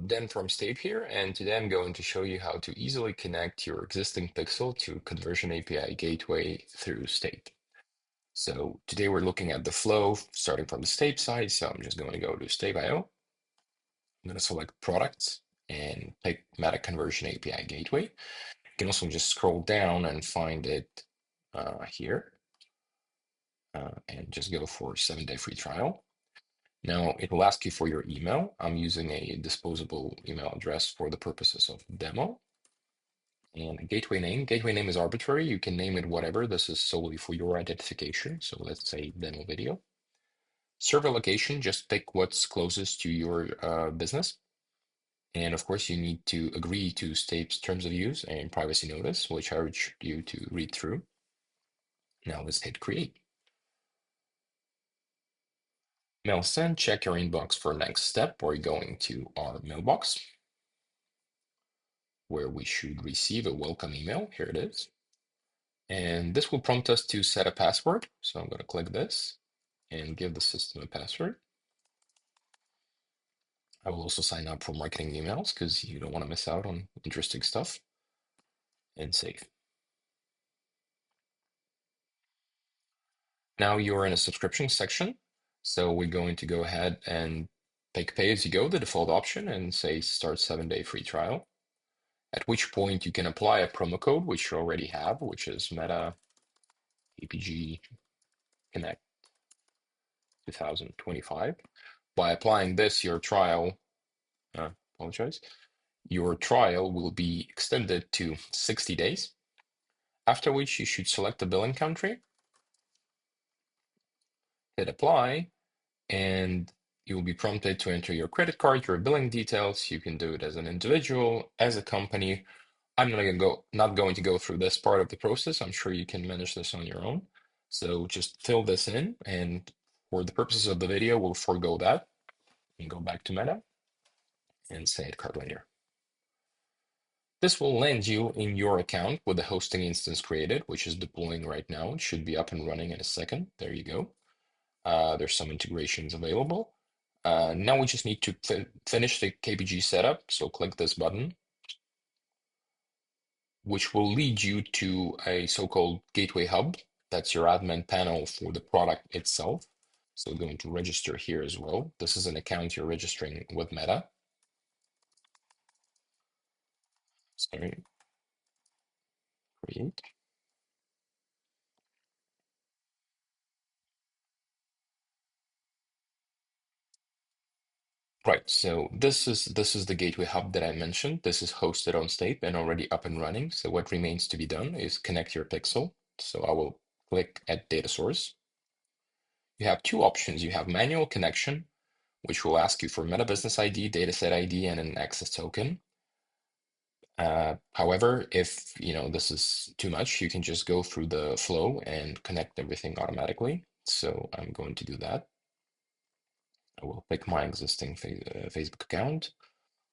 Dan from Stape here, and today I'm going to show you how to easily connect your existing pixel to Conversion API Gateway through Stape. So today we're looking at the flow starting from the Stape side, so I'm just going to go to Stape.io. I'm going to select Products and pick Meta Conversion API Gateway. You can also just scroll down and find it here, and just go for 7-day free trial. Now, it will ask you for your email. I'm using a disposable email address for the purposes of demo. And a gateway name. Gateway name is arbitrary. You can name it whatever. This is solely for your identification. So let's say demo video. Server location, just pick what's closest to your business. And of course, you need to agree to Stape's terms of use and privacy notice, which I urge you to read through. Now let's hit create. Mail sent, check your inbox for next step. We're going to our mailbox, where we should receive a welcome email. Here it is. And this will prompt us to set a password. So I'm going to click this and give the system a password. I will also sign up for marketing emails because you don't want to miss out on interesting stuff. And save. Now you're in a subscription section. So we're going to go ahead and pick pay as you go, the default option, and say start 7-day free trial. At which point you can apply a promo code, which you already have, which is Meta CAPI Connect 2025. By applying this, your trial, your trial will be extended to 60 days, after which you should select the billing country, hit apply, and you will be prompted to enter your credit card, your billing details. You can do it as an individual, as a company. I'm not going to go through this part of the process. I'm sure you can manage this on your own. So just fill this in, and for the purposes of the video, we'll forego that and go back to Meta and say it card later. This will land you in your account with the hosting instance created, which is deploying right now. It should be up and running in a second. There you go. There's some integrations available. Now we just need to finish the KPG setup. So click this button, which will lead you to a so-called Gateway Hub. That's your admin panel for the product itself. So we're going to register here as well. This is an account you're registering with Meta. Sorry. Create. Right, so this is the Gateway Hub that I mentioned. This is hosted on Stape and already up and running. So what remains to be done is connect your pixel. So I will click at data source. You have two options. You have manual connection, which will ask you for Meta Business ID, dataset ID, and an access token. However, if this is too much, you can just go through the flow and connect everything automatically. So I'm going to do that. I will pick my existing Facebook account,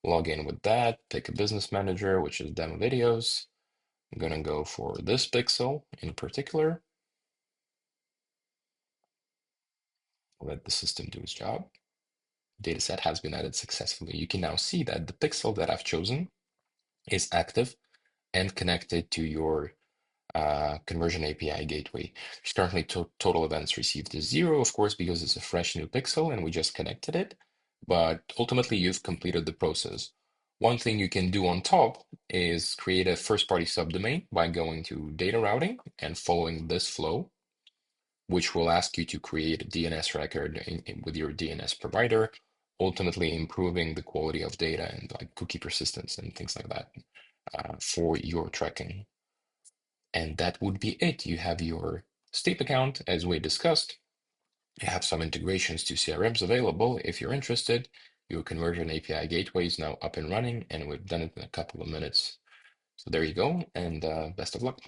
log in with that, pick a business manager, which is demo videos. I'm going to go for this pixel in particular. Let the system do its job. Dataset has been added successfully. You can now see that the pixel that I've chosen is active and connected to your Conversion API Gateway. There's currently total events received is 0, of course, because it's a fresh new pixel and we just connected it. But ultimately, you've completed the process. One thing you can do on top is create a first-party subdomain by going to data routing and following this flow, which will ask you to create a DNS record with your DNS provider, ultimately improving the quality of data and like cookie persistence and things like that for your tracking. And that would be it. You have your Stape account, as we discussed. You have some integrations to CRMs available. If you're interested, your Conversion API Gateway is now up and running, and we've done it in a couple of minutes. So there you go, and best of luck.